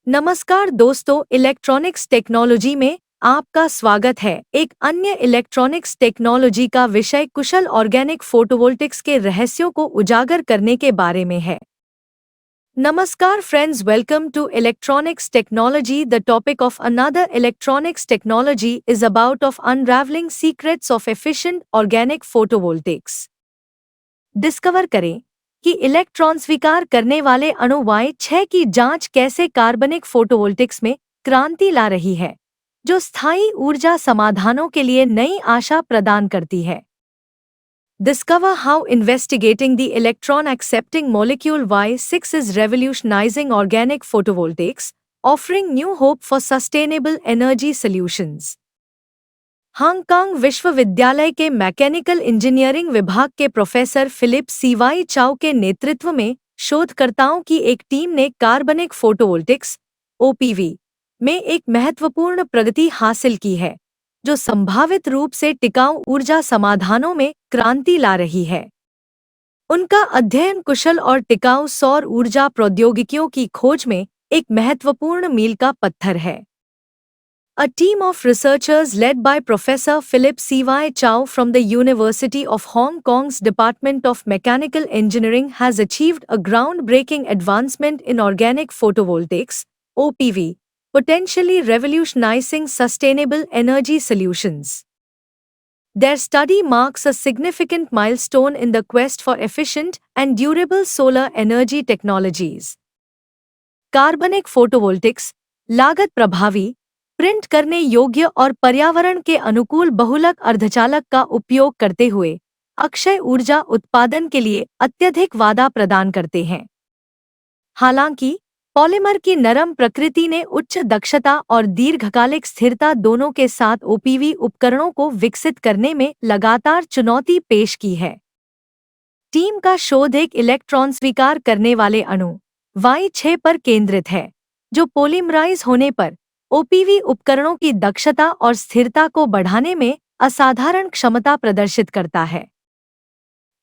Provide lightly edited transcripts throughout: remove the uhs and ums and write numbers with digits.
नमस्कार दोस्तों, electronics technology में आपका स्वागत है। एक अन्य इलेक्ट्रॉनिक्स टेक्नोलॉजी का विषय कुशल ऑर्गेनिक फोटोवोल्टिक्स के रहस्यों को उजागर करने के बारे में है। नमस्कार friends, welcome to electronics technology. The topic of another electronics technology is about of unravelling secrets of efficient organic photovoltaics. Discover करें कि इलेक्ट्रॉन स्वीकार करने वाले अणु Y6 की जांच कैसे कार्बनिक फोटोवोल्टिक्स में क्रांति ला रही है, जो स्थायी ऊर्जा समाधानों के लिए नई आशा प्रदान करती है। Discover how investigating the electron accepting molecule Y6 is revolutionizing organic photovoltaics, offering new hope for sustainable energy solutions. Hong Kong विश्वविद्यालय के मैकेनिकल इंजीनियरिंग विभाग के प्रोफेसर फिलिप सीवाई चाओ के नेतृत्व में शोधकर्ताओं की एक टीम ने कार्बनिक फोटोवोल्टिक्स (OPV) में एक महत्वपूर्ण प्रगति हासिल की है, जो संभावित रूप से टिकाऊ ऊर्जा समाधानों में क्रांति ला रही है। उनका अध्ययन कुशल और टिकाऊ सौर ऊर्जा प्रौद्योगिकियों की खोज में एक महत्वपूर्ण मील का पत्थर है। A team of researchers led by Professor Philip C.Y. Chow from the University of Hong Kong's Department of Mechanical Engineering has achieved a groundbreaking advancement in organic photovoltaics (OPV), potentially revolutionizing sustainable energy solutions. Their study marks a significant milestone in the quest for efficient and durable solar energy technologies. कार्बनिक photovoltaics लागत प्रभावी, print करने योग्य और पर्यावरण के अनुकूल बहुलक अर्धचालक का उपयोग करते हुए अक्षय ऊर्जा उत्पादन के लिए अत्यधिक वादा प्रदान करते हैं। हालांकि पॉलीमर की नरम प्रकृति ने उच्च दक्षता और दीर्घकालिक स्थिरता दोनों के साथ OPV उपकरणों को विकसित करने में लगातार चुनौती पेश की है। टीम का शोध एक इलेक्ट्रॉन स्वीकार करने वाले अणु Y6 पर केंद्रित है, जो पोलीमराइज होने पर OPV उपकरणों की दक्षता और स्थिरता को बढ़ाने में असाधारण क्षमता प्रदर्शित करता है।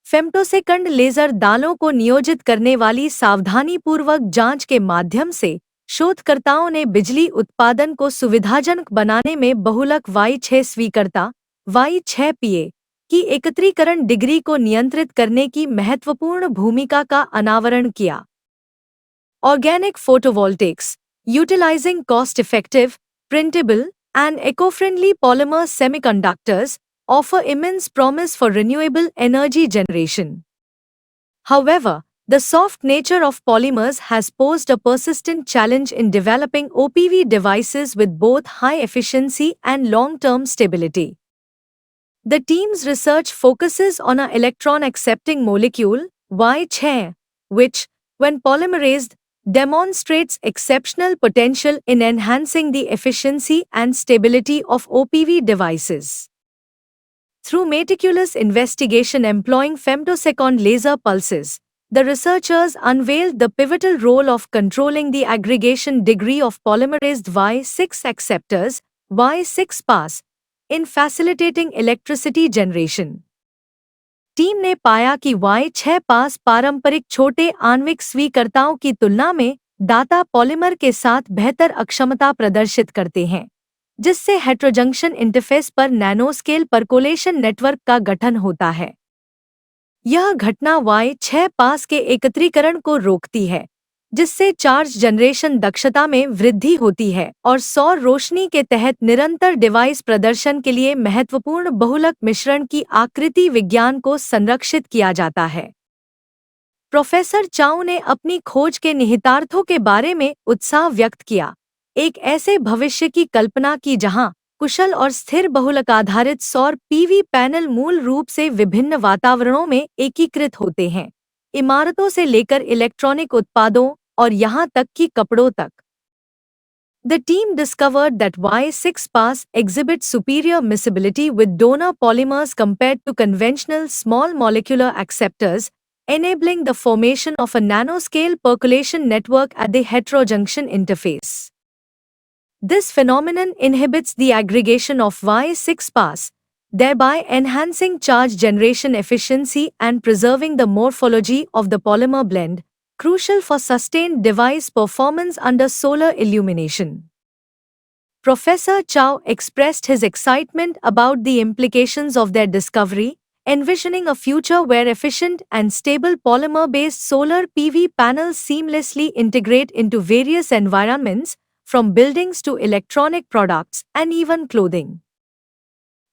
फेम्टोसेकंड लेजर दालों को नियोजित करने वाली सावधानीपूर्वक जांच के माध्यम से शोधकर्ताओं ने बिजली उत्पादन को सुविधाजनक बनाने में बहुलक Y6 स्वीकर्ता Y6PA की एकत्रीकरण डिग्री को नियंत्रित करने की महत्वपूर्ण भूमिका का अनावरण किया। Organic photovoltaics utilizing cost-effective, printable, and eco-friendly polymer semiconductors, offer immense promise for renewable energy generation. However, the soft nature of polymers has posed a persistent challenge in developing OPV devices with both high efficiency and long-term stability. The team's research focuses on an electron-accepting molecule, Y6, which, when polymerized, demonstrates exceptional potential in enhancing the efficiency and stability of OPV devices. Through meticulous investigation employing femtosecond laser pulses, the researchers unveiled the pivotal role of controlling the aggregation degree of polymerized Y6 acceptors, Y6PAS, in facilitating electricity generation. Team ने पाया कि Y6 पास पारंपरिक छोटे आणविक स्वीकर्ताओं की तुलना में दाता पॉलीमर के साथ बेहतर अक्षमता प्रदर्शित करते हैं, जिससे हेट्रोजंक्शन इंटरफेस पर नैनोस्केल परकोलेशन नेटवर्क का गठन होता है। यह घटना Y6 पास के एकत्रीकरण को रोकती है, जिससे चार्ज जनरेशन दक्षता में वृद्धि होती है और सौर रोशनी के तहत निरंतर डिवाइस प्रदर्शन के लिए महत्वपूर्ण बहुलक मिश्रण की आकृति विज्ञान को संरक्षित किया जाता है। प्रोफेसर चाउ ने अपनी खोज के निहितार्थों के बारे में उत्साह व्यक्त किया, एक ऐसे भविष्य की कल्पना की जहां कुशल और स्थिर बहुलकाधारित सौर PV पैनल मूल रूप से विभिन्न वातावरणों में एकीकृत होते हैं, इमारतों से लेकर इलेक्ट्रॉनिक उत्पादों और यहां तक कि कपड़ों तक। The team discovered that Y6PAS exhibits superior miscibility with donor polymers compared to conventional small molecular acceptors, enabling the formation of a nanoscale percolation network at the heterojunction interface. This phenomenon inhibits the aggregation of Y6PAS, thereby enhancing charge generation efficiency and preserving the morphology of the polymer blend, crucial for sustained device performance under solar illumination. Professor Chow expressed his excitement about the implications of their discovery, envisioning a future where efficient and stable polymer-based solar PV panels seamlessly integrate into various environments, from buildings to electronic products and even clothing.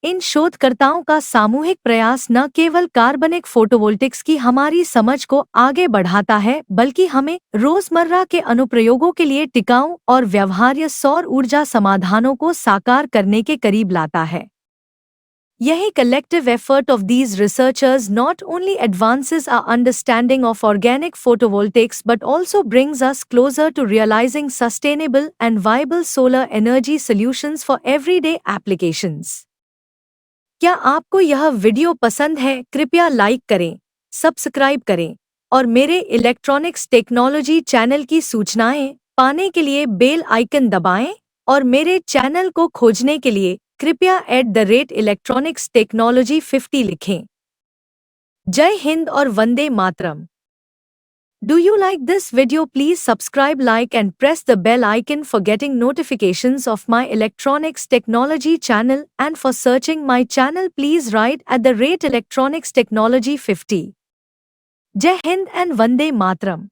इन शोधकर्ताओं का सामूहिक प्रयास न केवल कार्बनिक photovoltaics की हमारी समझ को आगे बढ़ाता है, बल्कि हमें रोजमर्रा के अनुप्रयोगों के लिए टिकाऊ और व्यवहार्य सौर ऊर्जा समाधानों को साकार करने के करीब लाता है। यही collective effort of these researchers not only advances our understanding of organic photovoltaics but also brings us closer to realizing sustainable and viable solar energy solutions for everyday applications. क्या आपको यह वीडियो पसंद है? कृपया लाइक करें, subscribe करें और मेरे इलेक्ट्रॉनिक्स टेक्नोलॉजी चैनल की सूचनाएं पाने के लिए बेल आइकन दबाएं और मेरे चैनल को खोजने के लिए कृपया @electronics technology 50 लिखें। जय हिंद और Vande Mataram. Do you like this video? Please subscribe, like and press the bell icon for getting notifications of my electronics technology channel, and for searching my channel please write @electronics technology 50. Jai Hind and Vande Mataram.